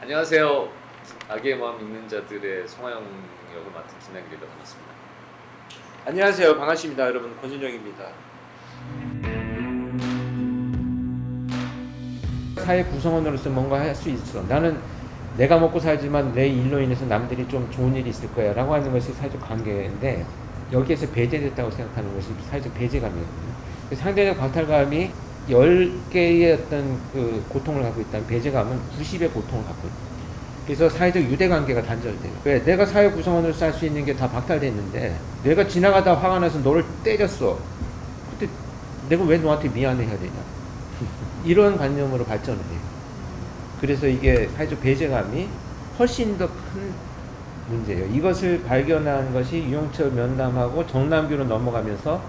안녕하세요. 악의 마음 있는 자들의 송하영 역을 맡은 김양길이라고 반갑습니다. 안녕하세요. 반갑습니다. 여러분 권준영입니다. 사회 구성원으로서 뭔가 할 수 있어. 나는 내가 먹고 살지만 내 일로 인해서 남들이 좀 좋은 일이 있을 거야 라고 하는 것이 사회적 관계인데, 여기에서 배제됐다고 생각하는 것이 사회적 배제감이거든요. 상대적 박탈감이 10개의 어떤 그 고통을 갖고 있다면, 배제감은 90의 고통을 갖고 있다. 그래서 사회적 유대관계가 단절돼요. 왜? 내가 사회 구성원으로서 할 수 있는 게 다 박탈됐는데, 내가 지나가다 화가 나서 너를 때렸어. 그때 내가 왜 너한테 미안해야 되냐. 이런 관념으로 발전을 해요. 그래서 이게 사회적 배제감이 훨씬 더 큰 문제예요. 이것을 발견한 것이 유영철 면담하고 정남규로 넘어가면서,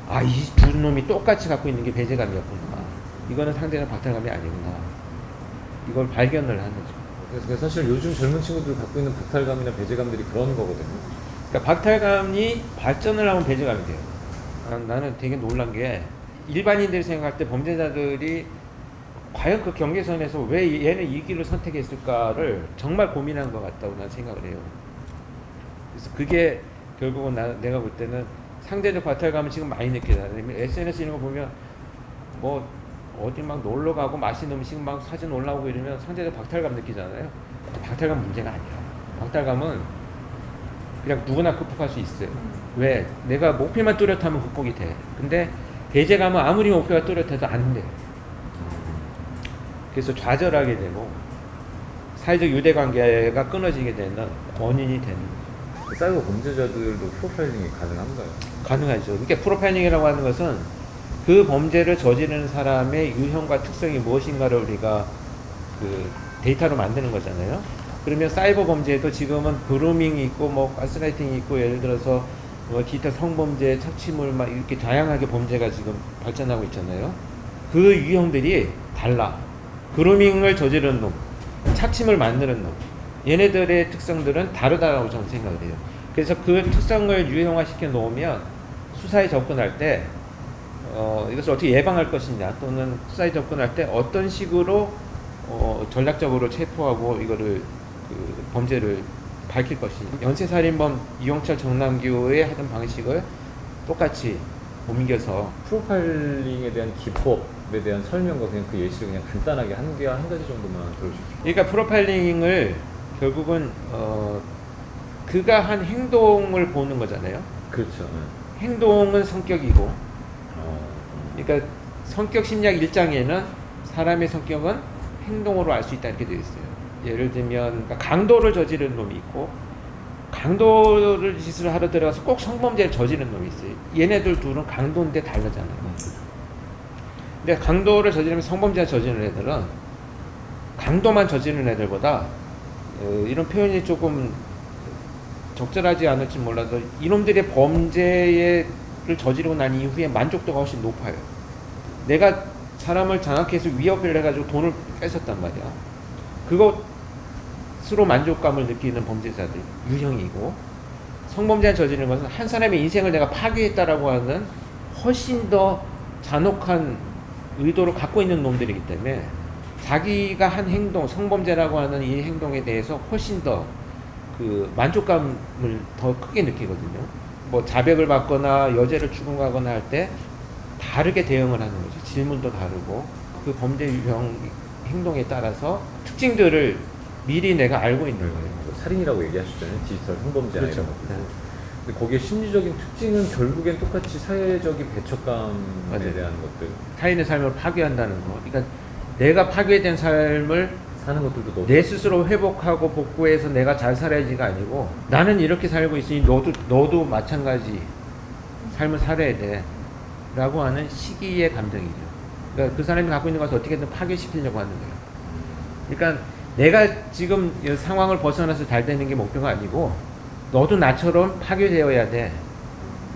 아, 이 두 놈이 똑같이 갖고 있는 게 배제감이었구나. 이거는 상대적 박탈감이 아니구나. 이걸 발견을 하는 거죠. 그래서 사실 요즘 젊은 친구들 갖고 있는 박탈감이나 배제감들이 그런 거거든요. 그러니까 박탈감이 발전을 하면 배제감이 돼요. 나는 되게 놀란 게, 일반인들이 생각할 때 범죄자들이 과연 그 경계선에서 왜 얘는 이 길을 선택했을까를 정말 고민한 것 같다고 난 생각을 해요. 그래서 그게 결국은 내가 볼 때는 상대적 박탈감을 지금 많이 느끼잖아요. SNS 이런 거 보면 뭐 어디 막 놀러 가고 맛있는 음식 막 사진 올라오고 이러면 상대적 박탈감 느끼잖아요. 박탈감 문제가 아니야. 박탈감은 그냥 누구나 극복할 수 있어요. 왜? 내가 목표만 뚜렷하면 극복이 돼. 근데 배제감은 아무리 목표가 뚜렷해도 안 돼. 그래서 좌절하게 되고 사회적 유대관계가 끊어지게 되는 원인이 되는 거죠. 사이버 범죄자들도 프로파일링이 가능한가요? 가능하죠. 그러니까 프로파일링이라고 하는 것은 그 범죄를 저지르는 사람의 유형과 특성이 무엇인가를 우리가 그 데이터로 만드는 거잖아요. 그러면 사이버 범죄도 지금은 그루밍이 있고 뭐 가스라이팅이 있고, 예를 들어서 뭐 기타 성범죄, 착취물 막 이렇게 다양하게 범죄가 지금 발전하고 있잖아요. 그 유형들이 달라. 그루밍을 저지르는 놈, 착취물 만드는 놈, 얘네들의 특성들은 다르다고 저는 생각을 해요. 그래서 그 특성을 유형화시켜 놓으면 수사에 접근할 때 이것을 어떻게 예방할 것이냐, 또는 수사에 접근할 때 어떤 식으로 전략적으로 체포하고 이거를 그 범죄를 밝힐 것이냐. 연쇄살인범 유영철 정남규의 하던 방식을 똑같이 옮겨서, 프로파일링에 대한 기법에 대한 설명과 그냥 그 예시를 그냥 간단하게 한 가지 정도만 들어주십시오. 그러니까 프로파일링을 결국은 그가 한 행동을 보는 거잖아요. 그렇죠. 행동은 성격이고, 그러니까 성격 심리학 1장에는 사람의 성격은 행동으로 알 수 있다 이렇게 되어 있어요. 예를 들면 그러니까 강도를 저지르는 놈이 있고, 강도를 짓을 하러 들어가서 꼭 성범죄를 저지르는 놈이 있어요. 얘네들 둘은 강도인데 다르잖아요. 근데 강도를 저지르면 성범죄를 저지르는 애들은 강도만 저지르는 애들보다 이런 표현이 조금 적절하지 않을지 몰라도 이놈들의 범죄를 저지르고 난 이후에 만족도가 훨씬 높아요. 내가 사람을 장악해서 위협을 해가지고 돈을 뺏었단 말이야. 그것으로 만족감을 느끼는 범죄자들 유형이고, 성범죄를 저지르는 것은 한 사람의 인생을 내가 파괴했다라고 하는 훨씬 더 잔혹한 의도를 갖고 있는 놈들이기 때문에 자기가 한 행동, 성범죄라고 하는 이 행동에 대해서 훨씬 더 그 만족감을 더 크게 느끼거든요. 뭐 자백을 받거나 여죄를 추궁하거나 할 때 다르게 대응을 하는 거죠. 질문도 다르고, 그 범죄 유형 행동에 따라서 특징들을 미리 내가 알고 있는 거예요. 살인이라고 얘기하시잖아요. 디지털 성범죄나 그렇죠. 이런 것들. 근데 거기에 심리적인 특징은 결국엔 똑같이 사회적인 배척감에 맞아요. 대한 것들. 타인의 삶을 파괴한다는 거. 그러니까 내가 파괴된 삶을 사는 것들도 내 스스로 회복하고 복구해서 내가 잘 살아야지가 아니고, 나는 이렇게 살고 있으니 너도 마찬가지 삶을 살아야 돼 라고 하는 시기의 감정이죠. 그러니까 그 사람이 갖고 있는 것을 어떻게든 파괴시키려고 하는 거예요. 그러니까 내가 지금 이 상황을 벗어나서 잘 되는 게 목표가 아니고, 너도 나처럼 파괴되어야 돼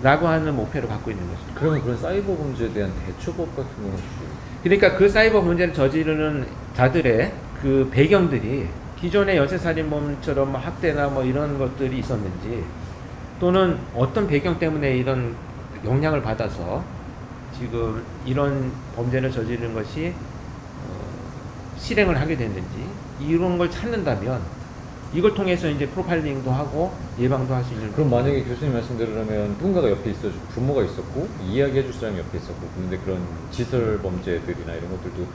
라고 하는 목표를 갖고 있는 거죠. 그러면 그런 사이버 범죄에 대한 대처법 같은 건 혹시? 그러니까 그 사이버 문제를 저지르는 자들의 그 배경들이 기존의 연쇄살인범처럼 학대나 뭐 이런 것들이 있었는지, 또는 어떤 배경 때문에 이런 영향을 받아서 지금 이런 범죄를 저지르는 것이 실행을 하게 됐는지, 이런 걸 찾는다면 이걸 통해서 이제 프로파일링도 하고 예방도 할 수 있는. 그럼 만약에 교수님 말씀대로라면 누군가가 옆에 있어, 부모가 있었고 이야기해줄 사람이 옆에 있었고, 근데 그런 지설 범죄들이나 이런 것들도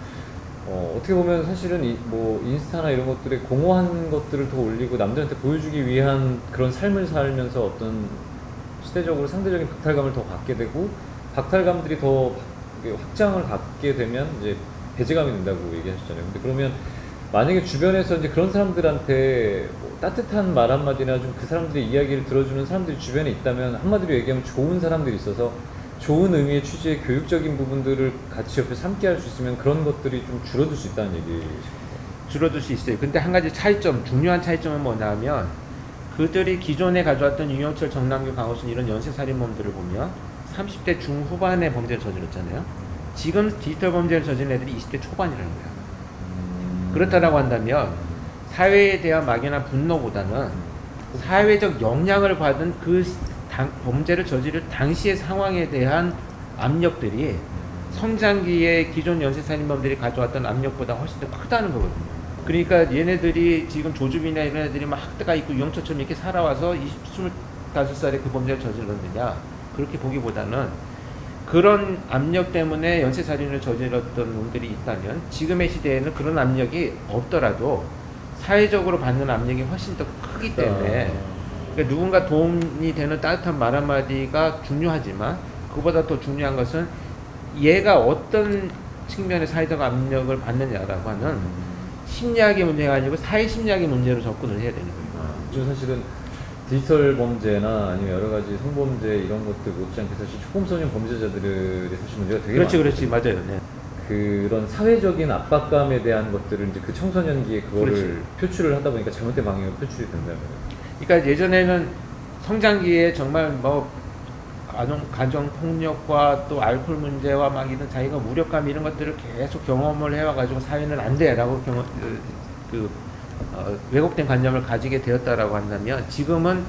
어떻게 보면 사실은 뭐 인스타나 이런 것들에 공허한 것들을 더 올리고 남들한테 보여주기 위한 그런 삶을 살면서 어떤 시대적으로 상대적인 박탈감을 더 갖게 되고, 박탈감들이 더 확장을 갖게 되면 이제 배제감이 된다고 얘기하셨잖아요. 근데 그러면 만약에 주변에서 이제 그런 사람들한테 뭐 따뜻한 말 한마디나 좀 그 사람들의 이야기를 들어주는 사람들이 주변에 있다면, 한마디로 얘기하면 좋은 사람들이 있어서 좋은 의미의 취지의 교육적인 부분들을 같이 옆에서 함께 할 수 있으면 그런 것들이 좀 줄어들 수 있다는 얘기. 줄어들 수 있어요. 근데 한 가지 차이점, 중요한 차이점은 뭐냐면 그들이 기존에 가져왔던 윤영철, 정남규, 강호순 이런 연쇄살인범들을 보면 30대 중후반에 범죄를 저질렀잖아요. 지금 디지털 범죄를 저지른 애들이 20대 초반이라는 거야. 그렇다라고 한다면 사회에 대한 막연한 분노보다는 사회적 영향을 받은 그 범죄를 저지를 당시의 상황에 대한 압력들이 성장기에 기존 연쇄살인범들이 가져왔던 압력보다 훨씬 더 크다는 거거든요. 그러니까 얘네들이 지금 조주빈이나 이런 애들이 막 학대가 있고 유영철처럼 이렇게 살아와서 25살에 그 범죄를 저질렀느냐, 그렇게 보기보다는 그런 압력 때문에 연쇄살인을 저질렀던 놈들이 있다면 지금의 시대에는 그런 압력이 없더라도 사회적으로 받는 압력이 훨씬 더 크기 때문에 그러니까 누군가 도움이 되는 따뜻한 말 한마디가 중요하지만 그보다 더 중요한 것은 얘가 어떤 측면의 사회적 압력을 받느냐라고 하는 심리학의 문제가 아니고 사회 심리학의 문제로 접근을 해야 되는 거예요. 저 사실은 디지털 범죄나 아니면 여러 가지 성범죄 이런 것들 못지않게 사실 초범소년 범죄자들의 사실 문제가 되게 많아요. 그렇지, 맞아요. 네. 그런 사회적인 압박감에 대한 것들을 이제 그 청소년기에 그거를 그렇지. 표출을 하다 보니까 잘못된 방향으로 표출이 된다면. 그러니까 예전에는 성장기에 정말 뭐 가정 폭력과 또 알코올 문제와 막 이런 자기가 무력감 이런 것들을 계속 경험을 해와가지고 사회는 안 돼라고 왜곡된 관념을 가지게 되었다라고 한다면 지금은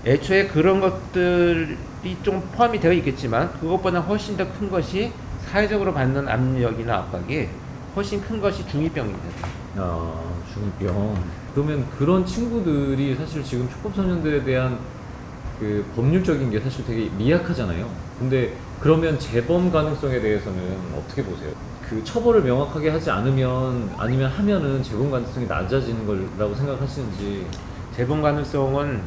애초에 그런 것들이 좀 포함이 되어 있겠지만 그것보다 훨씬 더 큰 것이 사회적으로 받는 압력이나 압박이 훨씬 큰 것이 중2병입니다. 중2병. 그러면 그런 친구들이 사실 지금 초범소년들에 대한 그 법률적인 게 사실 되게 미약하잖아요. 근데 그러면 재범 가능성에 대해서는 어떻게 보세요? 그 처벌을 명확하게 하지 않으면, 아니면 하면은 재범 가능성이 낮아지는 거라고 생각하시는지. 재범 가능성은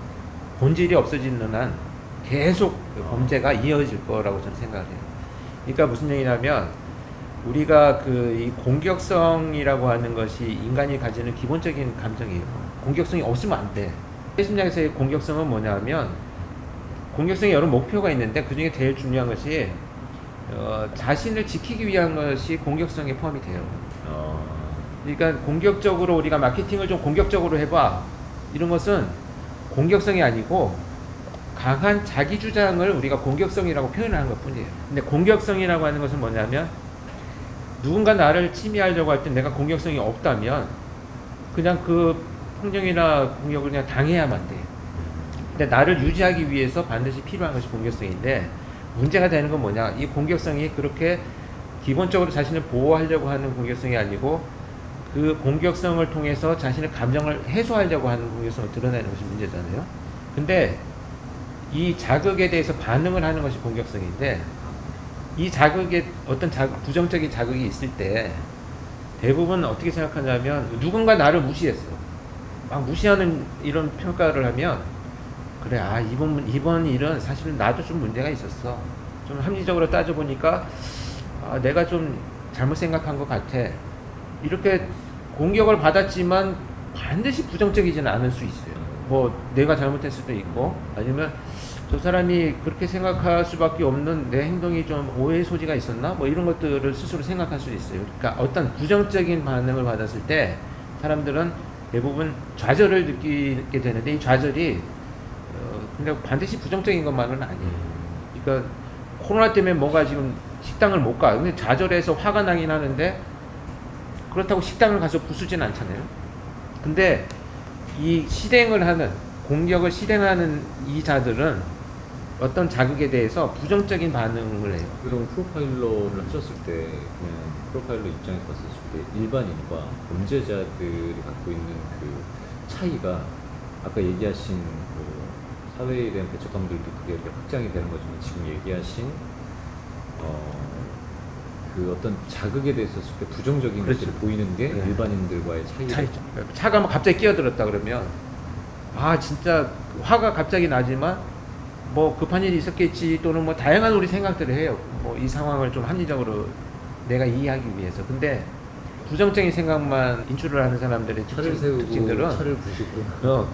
본질이 없어지는 한 계속 범죄가 이어질 거라고 저는 생각해요. 그러니까 무슨 얘기냐면 우리가 이 공격성이라고 하는 것이 인간이 가지는 기본적인 감정이에요. 공격성이 없으면 안 돼. 심리학에서의 공격성은 뭐냐면 공격성에 여러 목표가 있는데 그 중에 제일 중요한 것이 자신을 지키기 위한 것이 공격성에 포함이 돼요. 그러니까 공격적으로 우리가 마케팅을 좀 공격적으로 해봐 이런 것은 공격성이 아니고 강한 자기 주장을 우리가 공격성이라고 표현하는 것 뿐이에요. 근데 공격성이라고 하는 것은 뭐냐면 누군가 나를 침해하려고 할 때 내가 공격성이 없다면 그냥 그 폭력이나 공격을 그냥 당해야만 돼. 근데 나를 유지하기 위해서 반드시 필요한 것이 공격성인데 문제가 되는 건 뭐냐, 이 공격성이 그렇게 기본적으로 자신을 보호하려고 하는 공격성이 아니고 그 공격성을 통해서 자신의 감정을 해소하려고 하는 공격성을 드러내는 것이 문제잖아요. 근데 이 자극에 대해서 반응을 하는 것이 공격성인데 이 자극에 어떤 부정적인 자극이 있을 때 대부분 어떻게 생각하냐면 누군가 나를 무시했어. 막 무시하는 이런 평가를 하면 그래, 이번 일은 사실은 나도 좀 문제가 있었어. 좀 합리적으로 따져보니까 내가 좀 잘못 생각한 것 같아. 이렇게 공격을 받았지만 반드시 부정적이지는 않을 수 있어요. 뭐 내가 잘못했을 수도 있고 아니면 저 사람이 그렇게 생각할 수밖에 없는 내 행동이 좀 오해의 소지가 있었나? 뭐 이런 것들을 스스로 생각할 수도 있어요. 그러니까 어떤 부정적인 반응을 받았을 때 사람들은 대부분 좌절을 느끼게 되는데 이 좌절이 근데 반드시 부정적인 것만은 아니에요. 그러니까 코로나 때문에 뭔가 지금 식당을 못 가. 근데 좌절해서 화가 나긴 하는데 그렇다고 식당을 가서 부수진 않잖아요. 근데 이 공격을 실행하는 이 자들은 어떤 자극에 대해서 부정적인 반응을 해요. 그런 프로파일러를 하셨을 때 그냥 프로파일러 입장에서 봤을 때 일반인과 범죄자들이 갖고 있는 그 차이가 아까 얘기하신 그 사회에 대한 배척감들도 그게 이렇게 확장이 되는 거지만 지금 얘기하신 그 어떤 자극에 대해서 했을 때 부정적인 그렇죠. 것들을 보이는 게 네. 일반인들과의 차이죠. 차가 뭐 갑자기 끼어들었다 그러면 진짜 화가 갑자기 나지만 뭐 급한 일이 있었겠지 또는 뭐 다양한 우리 생각들을 해요. 뭐 이 상황을 좀 합리적으로 내가 이해하기 위해서. 근데 부정적인 생각만 인출을 하는 사람들의 차를 세우고 특징들은 차를 부시고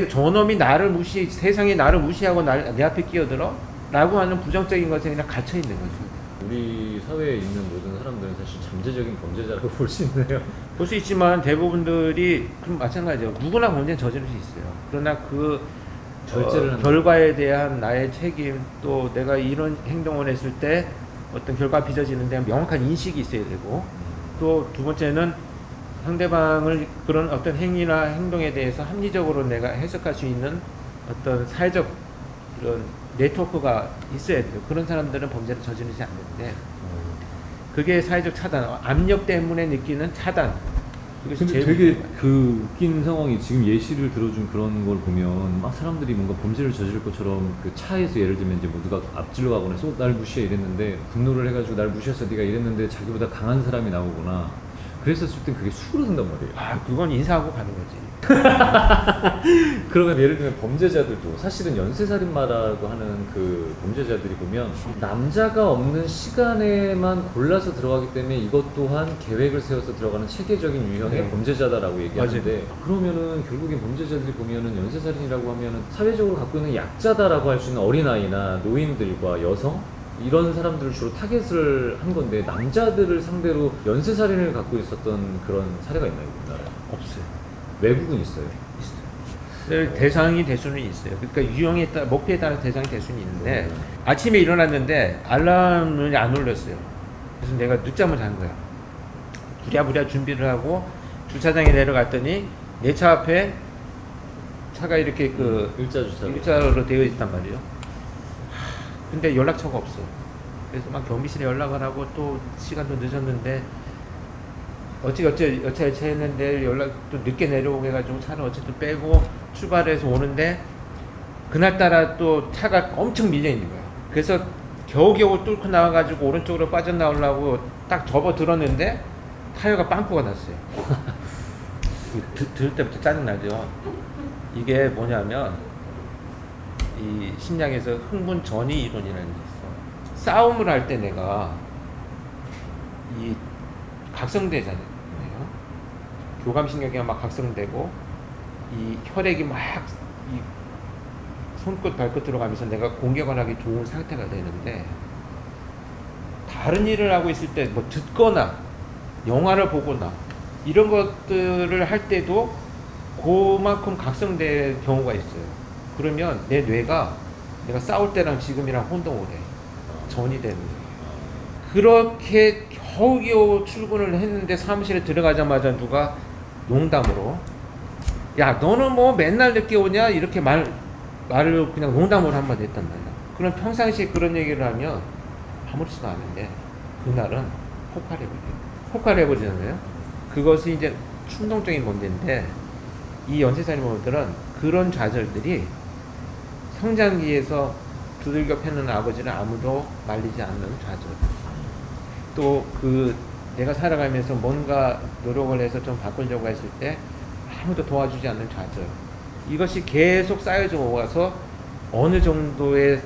저놈이 나를 세상이 나를 무시하고 내 앞에 끼어들어? 라고 하는 부정적인 것에 그냥 갇혀 있는 거죠. 우리 사회에 있는 모든 사람들은 사실 잠재적인 범죄자라고 볼 수 있네요. 볼 수 있지만 대부분들이 그럼 마찬가지죠. 누구나 범죄는 저지를 수 있어요. 그러나 그 절제를 한다. 결과에 대한 나의 책임 또 내가 이런 행동을 했을 때 어떤 결과가 빚어지는 데 명확한 인식이 있어야 되고 또 두 번째는 상대방을 그런 어떤 행위나 행동에 대해서 합리적으로 내가 해석할 수 있는 어떤 사회적 그런 네트워크가 있어야 돼요. 그런 사람들은 범죄를 저지르지 않는데 그게 사회적 차단, 압력 때문에 느끼는 차단. 근데 되게 그 웃긴 상황이 지금 예시를 들어준 그런 걸 보면 막 사람들이 뭔가 범죄를 저지를 것처럼 그 차에서 예를 들면 이제 뭐 누가 앞질러 가거나 해서 날 무시해 이랬는데 분노를 해가지고 날 무시했어 네가 이랬는데 자기보다 강한 사람이 나오거나 그랬었을 땐 그게 수그러든단 말이에요. 그건 인사하고 가는 거지. 그러면 예를 들면 범죄자들도 사실은 연쇄살인마라고 하는 그 범죄자들이 보면 남자가 없는 시간에만 골라서 들어가기 때문에 이것 또한 계획을 세워서 들어가는 체계적인 유형의 네. 범죄자다라고 얘기하는데 맞아요. 그러면은 결국엔 범죄자들이 보면은 연쇄살인이라고 하면은 사회적으로 갖고 있는 약자다라고 할 수 있는 어린아이나 노인들과 여성 이런 사람들을 주로 타겟을 한 건데 남자들을 상대로 연쇄살인을 갖고 있었던 그런 사례가 있나요, 우리나라에? 없어요. 외국은 있어요. 대상이 될 수는 있어요. 그러니까 유형에 따라 목표에 따라 대상이 될 수는 있는데 아침에 일어났는데 알람이 안 울렸어요. 그래서 내가 늦잠을 잔 거야. 부랴부랴 준비를 하고 주차장에 내려갔더니 내 차 앞에 차가 이렇게 그 일자로 되어 있단 말이에요. 근데 연락처가 없어. 그래서 막 경비실에 연락을 하고 또 시간도 늦었는데 어찌 했는데 연락도 늦게 내려오게 해가지고 차를 어쨌든 빼고 출발해서 오는데 그날따라 또 차가 엄청 밀려 있는 거야. 그래서 겨우겨우 뚫고 나와가지고 오른쪽으로 빠져나오려고 딱 접어 들었는데 타이어가 빵꾸가 났어요. 들을 때부터 짜증나죠. 이게 뭐냐면 이 심리학에서 흥분 전이 이론이라는 게 있어. 싸움을 할 때 내가 이 각성되잖아요. 교감신경이 막 각성되고 이 혈액이 막 이 손끝 발끝으로 가면서 내가 공격을 하기 좋은 상태가 되는데 다른 일을 하고 있을 때 뭐 듣거나 영화를 보거나 이런 것들을 할 때도 그만큼 각성될 경우가 있어요. 그러면 내 뇌가 내가 싸울 때랑 지금이랑 혼동을 해. 전이 되는 거예요. 그렇게 겨우겨우 출근을 했는데 사무실에 들어가자마자 누가 농담으로 야 너는 뭐 맨날 늦게 오냐 이렇게 말을 그냥 농담으로 한마디 했단 말이야. 그럼 평상시에 그런 얘기를 하면 아무렇지도 않은데 그날은 폭발해버리잖아요. 그것이 이제 충동적인 문제인데 이 연쇄살인범들은 그런 좌절들이 성장기에서 두들겨 패는 아버지를 아무도 말리지 않는 좌절. 또 내가 살아가면서 뭔가 노력을 해서 좀 바꾸려고 했을 때 아무도 도와주지 않는 좌절. 이것이 계속 쌓여져 와서 어느 정도의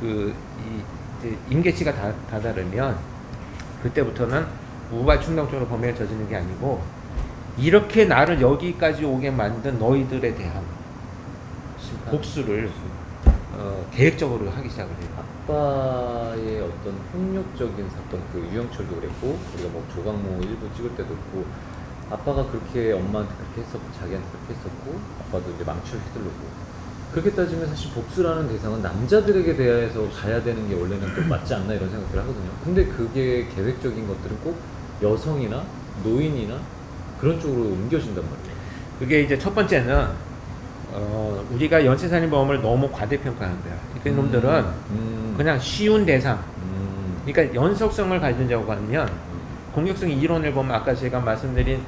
이제 임계치가 다다르면 그때부터는 우발 충동적으로 범행을 저지르는 게 아니고 이렇게 나를 여기까지 오게 만든 너희들에 대한 복수를 계획적으로 하기 시작을 해요. 아빠의 어떤 폭력적인 사건, 그 유영철도 그랬고 우리가 뭐 조강모 일부 찍을 때도 그렇고 아빠가 그렇게 엄마한테 그렇게 했었고 자기한테 그렇게 했었고 아빠도 이제 망치를 휘두르고 그렇게 따지면 사실 복수라는 대상은 남자들에게 대해서 가야 되는 게 원래는 좀 맞지 않나 이런 생각들을 하거든요. 근데 그게 계획적인 것들은 꼭 여성이나 노인이나 그런 쪽으로 옮겨진단 말이에요. 그게 이제 첫 번째는 우리가 연쇄살인범을 너무 과대평가하는 거야. 그러니까 이놈들은 그냥 쉬운 대상. 그러니까 연속성을 가진다고 하면 공격성 이론을 보면 아까 제가 말씀드린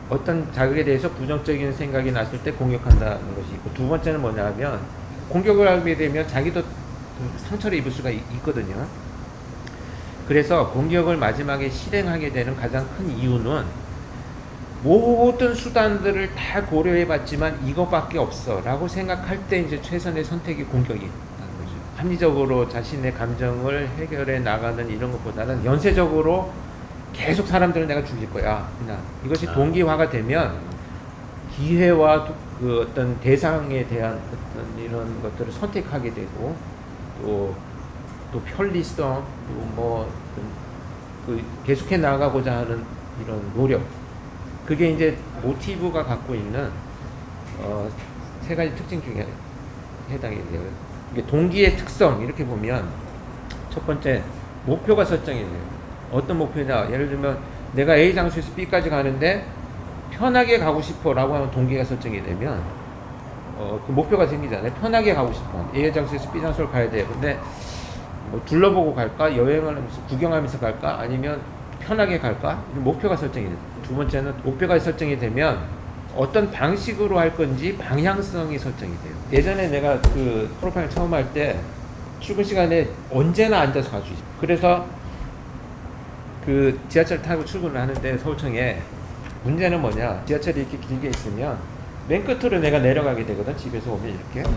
어떤 자극에 대해서 부정적인 생각이 났을 때 공격한다는 것이 있고, 두 번째는 뭐냐면 공격을 하게 되면 자기도 상처를 입을 수가 있거든요. 그래서 공격을 마지막에 실행하게 되는 가장 큰 이유는 모든 수단들을 다 고려해 봤지만 이것밖에 없어 라고 생각할 때 이제 최선의 선택이 공격이라는 거죠. 합리적으로 자신의 감정을 해결해 나가는 이런 것보다는 연쇄적으로 계속 사람들을 내가 죽일 거야. 그냥 이것이 동기화가 되면 기회와 그 어떤 대상에 대한 어떤 이런 것들을 선택하게 되고, 또 편리성, 또 그 계속해 나가고자 하는 이런 노력, 그게 이제 모티브가 갖고 있는 세 가지 특징 중에 해당이 돼요. 이게 동기의 특성 이렇게 보면 첫 번째 목표가 설정이 돼요. 어떤 목표냐? 예를 들면 내가 A 장소에서 B까지 가는데 편하게 가고 싶어라고 하는 동기가 설정이 되면 그 목표가 생기잖아요. 편하게 가고 싶어. A 장소에서 B 장소를 가야 돼요. 근데 뭐 둘러보고 갈까? 여행을 하면서 구경하면서 갈까? 아니면 편하게 갈까? 목표가 설정이 돼요. 두 번째는 목표가 설정이 되면 어떤 방식으로 할 건지 방향성이 설정이 돼요. 예전에 내가 그 프로파일 처음 할 때 출근 시간에 언제나 앉아서 갈 수 있어요. 그래서 그 지하철 타고 출근을 하는데 서울청에 문제는 뭐냐? 지하철이 이렇게 길게 있으면 맨 끝으로 내가 내려가게 되거든. 집에서 오면 이렇게.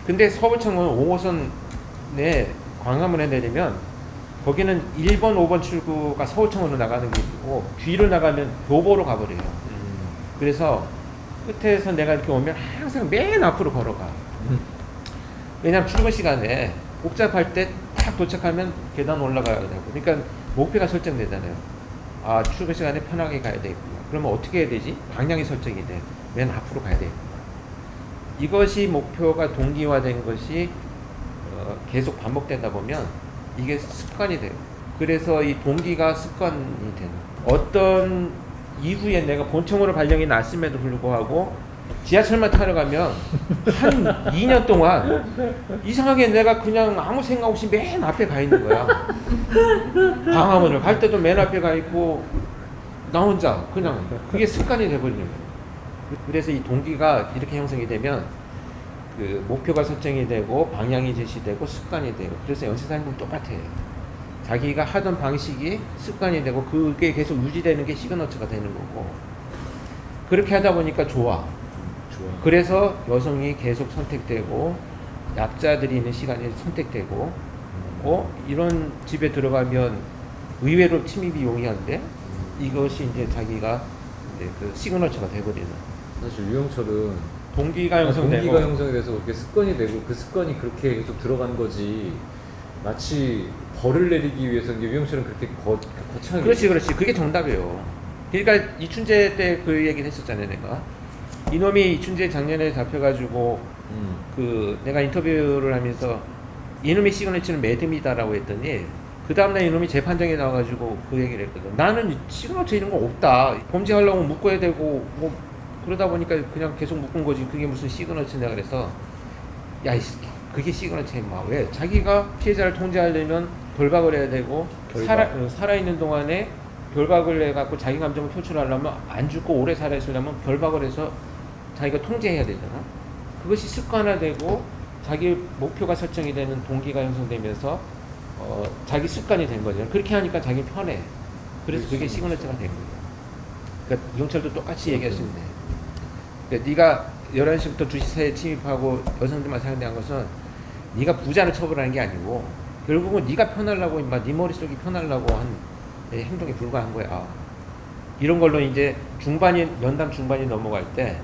근데 서울청은 5호선에 광화문에 내리면 거기는 1번, 5번 출구가 서울청으로 나가는 길이고 뒤로 나가면 교보로 가버려요. 그래서 끝에서 내가 이렇게 오면 항상 맨 앞으로 걸어가. 왜냐면 출근 시간에 복잡할 때 딱 도착하면 계단 올라가야 되고, 그러니까 목표가 설정되잖아요. 아, 출근 시간에 편하게 가야 되겠구나. 그러면 어떻게 해야 되지? 방향이 설정이 돼. 맨 앞으로 가야 되겠구나. 이것이 목표가 동기화된 것이 계속 반복되다 보면 이게 습관이 돼요. 그래서 이 동기가 습관이 되는. 어떤 이후에 내가 본청으로 발령이 났음에도 불구하고 지하철만 타러 가면 한 2년 동안 이상하게 내가 그냥 아무 생각 없이 맨 앞에 가 있는 거야. 광화문을 갈 때도 맨 앞에 가 있고 나 혼자 그냥 그게 습관이 돼버리는 거예요. 그래서 이 동기가 이렇게 형성이 되면 그 목표가 설정이 되고 방향이 제시되고 습관이 돼요. 그래서 연쇄살인범은 똑같아요. 자기가 하던 방식이 습관이 되고 그게 계속 유지되는 게 시그너처가 되는 거고, 그렇게 하다 보니까 좋아. 그래서 여성이 계속 선택되고 약자들이 있는 시간이 선택되고, 이런 집에 들어가면 의외로 침입이 용이한데 이것이 이제 자기가 이제 그 시그너처가 돼버리는. 사실 유영철은 동기가 형성되고, 동기가 형성이 돼서 그렇게 습관이 되고 그 습관이 그렇게 계속 들어간 거지, 마치 벌을 내리기 위해서 이제 유영철은 그렇게 거창하게. 그렇지 그게 정답이에요. 그러니까 이춘재 때 그 얘기를 했었잖아요. 내가 이놈이 이춘재 작년에 잡혀가지고 그 내가 인터뷰를 하면서 이놈의 시그너처는 매듭이다라고 했더니 그 다음날 이놈이 재판정에 나와가지고 그 얘기를 했거든. 나는 시그너처 이런 거 없다. 범죄하려면 묶어야 되고 뭐 그러다 보니까 그냥 계속 묶은 거지. 그게 무슨 시그너처냐. 그래서 야, 그게 시그너처야. 왜? 자기가 피해자를 통제하려면 결박을 해야 되고 살아있는 동안에 결박을 해갖고 자기 감정을 표출하려면 안 죽고 오래 살아있으려면 결박을 해서 자기가 통제해야 되잖아. 그것이 습관화되고 자기 목표가 설정이 되는 동기가 형성되면서 자기 습관이 된 거죠. 그렇게 하니까 자기 편해. 그래서 그게 시그너처가 된 거예요. 그러니까 이용철도 똑같이 얘기하시면 돼. 그러니까 네가 11시부터 2시 사이에 침입하고 여성들만 상대한 것은 네가 부자를 처벌하는 게 아니고 결국은 네가 편하려고 네 머릿속이 편하려고 한 행동에 불과한 거야. 이런 걸로 이제 연담 중반이 넘어갈 때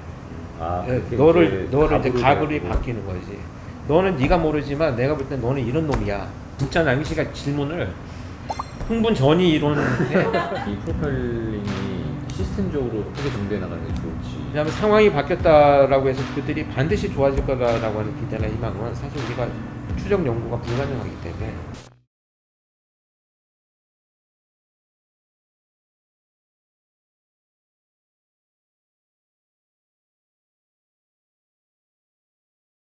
너를 이제 가불이 바뀌는 거지. 너는 네가 모르지만 내가 볼 때 너는 이런 놈이야. 진짜 남희 씨가 질문을 흥분 전이 이론해. 이 프로파일링이 시스템적으로 어떻게 정비해 나가는 게 좋을지. 왜냐하면 상황이 바뀌었다라고 해서 그들이 반드시 좋아질 거다라고 하는 기대나 희망은 사실 우리가 추적 연구가 불가능하기 때문에